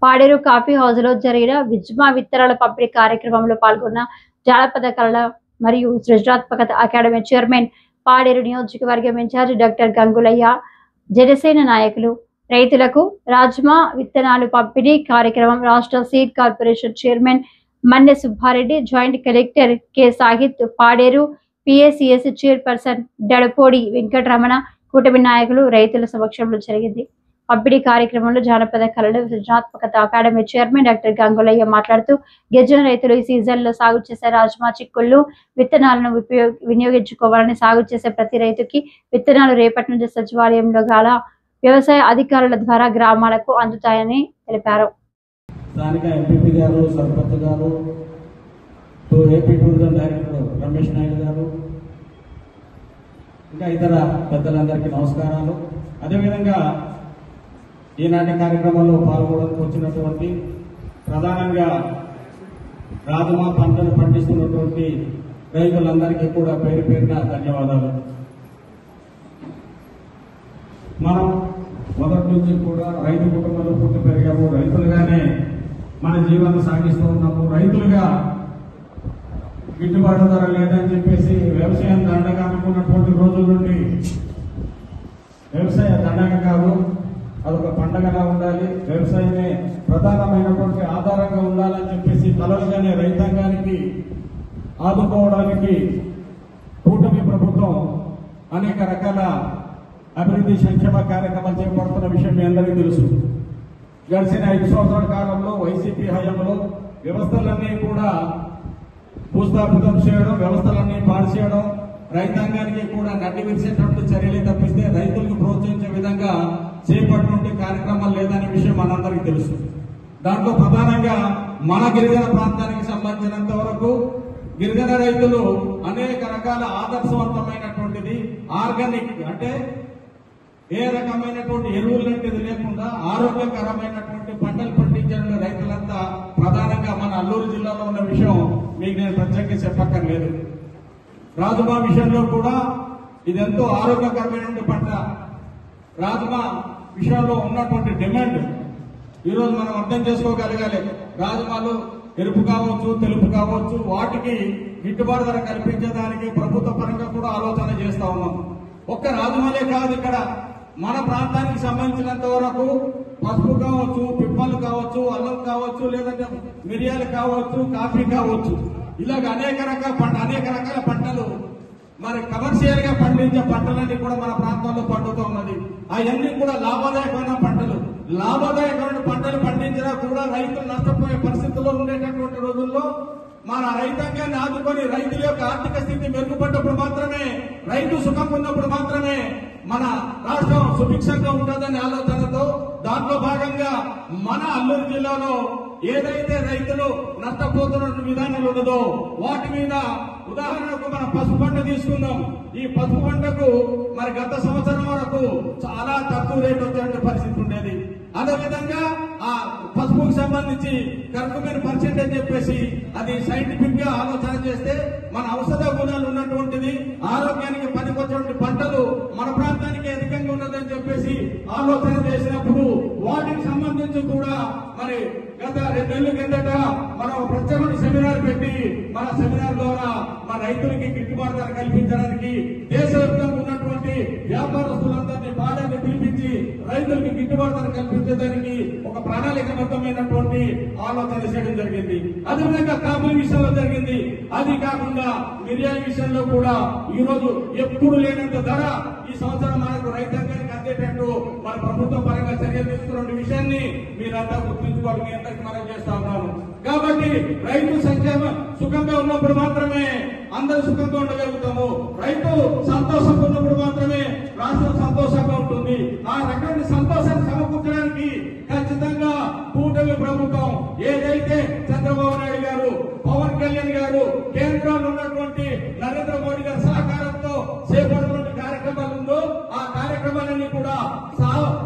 Paderu coffee house లో జరిగిన విజ్మా విత్తనాల పంపిణీ కార్యక్రమంలో పాల్గొన్న జానపద కళల మరియు సృజనాత్మకత అకాడమీ చైర్మన్, పాడేరు నియోజకవర్గం ఇన్ఛార్జ్ డాక్టర్ గంగులయ్య, జనసేన నాయకులు, రైతులకు రాజ్మా విత్తనాలు పంపిణీ కార్యక్రమం రాష్ట్ర seed corporation chairman Manne Subbareddy, joint collector K Sahit, Paderu PACS chairperson Dadapodi Venkataramana, కూటమి నాయకులు, రైతుల సమక్షంలో జరిగింది. పంపిణీ కార్యక్రమంలో జానపద కళల సృజనాత్మకత అకాడమీ చైర్మన్ డాక్టర్ గంగులయ్య మాట్లాడుతూ, గిరిజన రైతులు ఈ సీజన్ లో సాగు చేసే రాజ్మా చిక్కుళ్ళు విత్తనాలను వినియోగించుకోవాలని, సాగు చేసే ప్రతి రైతుకి విత్తనాలు రేపటి నుంచి సచివాలయంలో గల వ్యవసాయ అధికారుల ద్వారా గ్రామాలకు అందుతాయని తెలిపారు. స్థానిక ఎంపీపీ గారు, సర్పంచ్ గారు, AP tourism director Ramesh Naidu గారు, ఇంకా ఇతర పెద్దలందరికీ నమస్కారాలు. అదేవిధంగా ఈనాటి కార్యక్రమంలో పాల్గొనడానికి వచ్చినటువంటి ప్రధానంగా రాజ్మా పంటను పండిస్తున్నటువంటి రైతులందరికీ కూడా పేరు పేరున ధన్యవాదాలు. మనం మొదటి నుంచి కూడా రైతు కుటుంబంలో పుట్టి పెరిగాము, రైతులుగానే మన జీవనం సాగిస్తూ ఉన్నాము. రైతులుగా గిట్టుబాటు ధర లేదని చెప్పేసి వ్యవసాయం దండగా అనుకున్నటువంటి రోజుల నుండి వ్యవసాయ దండగ కాదు, అదొక పండగలా ఉండాలి, వ్యవసాయమే ప్రధానమైనటువంటి ఆధారంగా ఉండాలని చెప్పేసి కలలుగానే రైతాంగానికి ఆదుకోవడానికి కూటమి ప్రభుత్వం అనేక రకాల అభివృద్ధి సంక్షేమ కార్యక్రమాలు చేపడుతున్న విషయం మీ అందరికీ తెలుసు. గడిచిన 5 సంవత్సరాల కాలంలో వైసీపీ హయాంలో వ్యవస్థలన్నీ కూడా భూస్థాపితం చేయడం, వ్యవస్థలన్నీ పాడు చేయడం, రైతాంగానికి కూడా నడ్డి విరిసేటట్టు చర్యలే తప్పిస్తే రైతులకు ప్రోత్సహించే విధంగా చేపట్టినటువంటి కార్యక్రమాలు లేదనే విషయం మనందరికీ తెలుసు. దాంట్లో ప్రధానంగా మన గిరిజన ప్రాంతానికి సంబంధించినంత వరకు గిరిజన రైతులు అనేక రకాల ఆదర్శవంతమైనటువంటిది ఆర్గానిక్, అంటే ఏ రకమైనటువంటి ఎరువులు లాంటిది లేకుండా ఆరోగ్యకరమైనటువంటి పంటలు పండించే రైతులంతా ప్రధానంగా మన అల్లూరు జిల్లాలో ఉన్న విషయం మీకు నేను ప్రత్యేకంగా చెప్పక్కర్లేదు. రాజ్మా విషయంలో కూడా ఇదెంతో ఆరోగ్యకరమైనటువంటి పంట. రాజ్మా విషయంలో ఉన్నటువంటి డిమాండ్ ఈరోజు మనం అర్థం చేసుకోగలగాలి. రాజ్మాలు ఎరుపు కావచ్చు, తెలుపు కావచ్చు, వాటికి గిట్టుబాటు ధర కల్పించడానికి ప్రభుత్వ పరంగా కూడా ఆలోచన చేస్తా ఉన్నాం. ఒక్క రాజ్మాలే కాదు, ఇక్కడ మన ప్రాంతానికి సంబంధించినంత వరకు పసుపు కావచ్చు, పిప్పలు కావచ్చు, అల్లం కావచ్చు, లేదంటే మిరియాలు కావచ్చు, కాఫీ కావచ్చు, ఇలాగ అనేక రకాల పంటలు మరి కమర్షియల్ గా పండించే పంటలన్నీ కూడా మన ప్రాంతాల్లో పండుతూ ఉన్నది. అవన్నీ కూడా లాభదాయకమైన పంటలు. లాభదాయకమైన పంటలు పండించినా కూడా రైతులు నష్టపోయే పరిస్థితుల్లో ఉండేటటువంటి రోజుల్లో మన రైతాంగాన్ని ఆదుకొని రైతుల యొక్క ఆర్థిక స్థితి మెరుగుపడ్డప్పుడు మాత్రమే, రైతు సుఖం ఉన్నప్పుడు మాత్రమే మన రాష్ట్రం సుభిక్షంగా ఉంటుందనే ఆలోచనతో దాంట్లో భాగంగా మన అల్లూరు జిల్లాలో ఏదైతే రైతులు నష్టపోతున్న విధానాలు ఉన్నదో వాటి మీద ఉదాహరణకు మన పసుపు పంట తీసుకుందాం. ఈ పసుపు పంటకు మరి గత సంవత్సరం వరకు చాలా తక్కువ రేటు వచ్చే పరిస్థితి ఉండేది. అదేవిధంగా ఆ పసుపుకు సంబంధించి కరెక్ట్ పర్సెంటేజ్ చెప్పేసి అది సైంటిఫిక్ గా ఆలోచన చేస్తే మన ఔషధ గుణాలు ఉన్నటువంటిది, ఆరోగ్యానికి పనికొచ్చేటువంటి పంటలు మన ప్రాంతానికి అధికంగా ఉన్నదని చెప్పేసి ఆలోచన చేసినప్పుడు వాటికి సంబంధించి కూడా మరి గత 2 నెలల కిందట మనం ప్రత్యేకమైన సెమినార్ పెట్టి మన సెమినార్ ద్వారా మన రైతులకి గిట్టుబాటు ధర కల్పించడానికి దేశవ్యాప్తంగా ఉన్నటువంటి వ్యాపారస్తులందరినీ బాధ్యత పిలిపించి రైతులకి గిట్టుబాటు ధర కల్పించడానికి ఒక ప్రణాళికబద్ధమైనటువంటి ఆలోచన చేయడం జరిగింది. అదేవిధంగా కాపుల విషయంలో జరిగింది. అది కాకుండా మిరియాల విషయంలో కూడా ఈ రోజు ఎప్పుడు లేనంత ధర ఈ సంవత్సరం మనకు రైతాంగానికి అందేటట్టు మన ప్రభుత్వ పరంగా చర్యలు తీసుకున్న విషయాన్ని మీరంతా గుర్తుంచుకోవాలి. మీ అందరికీ మనం చేస్తా ఉన్నాను. కాబట్టి రైతు సంక్షేమ సుఖంగా ఉన్నప్పుడు మాత్రమే అందరూ సుఖంగా ఉండగలుగుతాము. రైతు సంతోషంగా ఉన్నప్పుడు మాత్రమే రాష్ట్రం సంతోషంగా ఉంటుంది. ఆ రకమైన సంతోషాన్ని సమకూర్చడానికి ఖచ్చితంగా కూటమి ప్రభుత్వం ఏదైతే చంద్రబాబు నాయుడు గారు, పవన్ కళ్యాణ్ గారు, కేంద్రంలో ఉన్నటువంటి నరేంద్ర మోడీ గారి సహకారంతో చేపడుతున్న కార్యక్రమాలు ఉందో ఆ కార్యక్రమాలన్నీ కూడా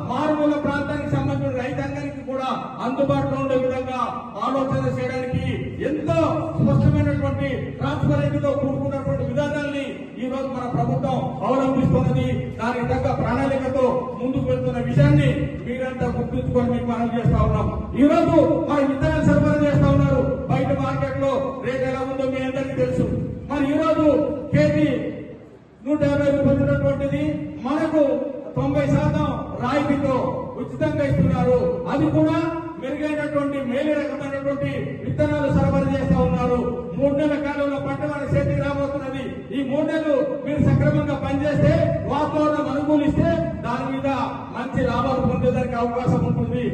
మారుమూల ప్రాంతానికి సంబంధించిన రైతాంగానికి కూడా అందుబాటులో ఉండే విధంగా ఆలోచన చేయడానికి ఎంతో స్పష్టమైనటువంటి ట్రాన్స్పరెంట్ తో కూడుకున్నటువంటి విధానాన్ని ఈ రోజు మన ప్రభుత్వం అవలంబిస్తున్నది. దానికి తగ్గ ప్రణాళికతో ముందుకు వెళ్తున్న విషయాన్ని మీరంతా గుర్తుంచుకొని మీకు మనం చేస్తా ఉన్నాం. ఈ రోజు మన విత్తనాలు సరఫరా చేస్తా ఉన్నారు. బయట మార్కెట్ లో రేట్ ఎలా ఉందో మీ అందరికీ తెలుసు. మరి ఈ రోజు కేజీ 150 రూపాయలు ఉన్నటువంటిది మనకు 90% రాయితీతో ఉచితంగా ఇస్తున్నారు. అది కూడా మెరుగైనటువంటి మేలు రకమైనటువంటి విత్తనాలు సరఫరా చేస్తా ఉన్నారు. 3 నెలల కాలంలో పంట మన చేతికి రాబోతున్నది. ఈ 3 నెలలు మీరు సక్రమంగా పనిచేస్తే, వాతావరణం అనుకూలిస్తే దాని మీద మంచి లాభాలు పొందేదానికి అవకాశం ఉంటుంది.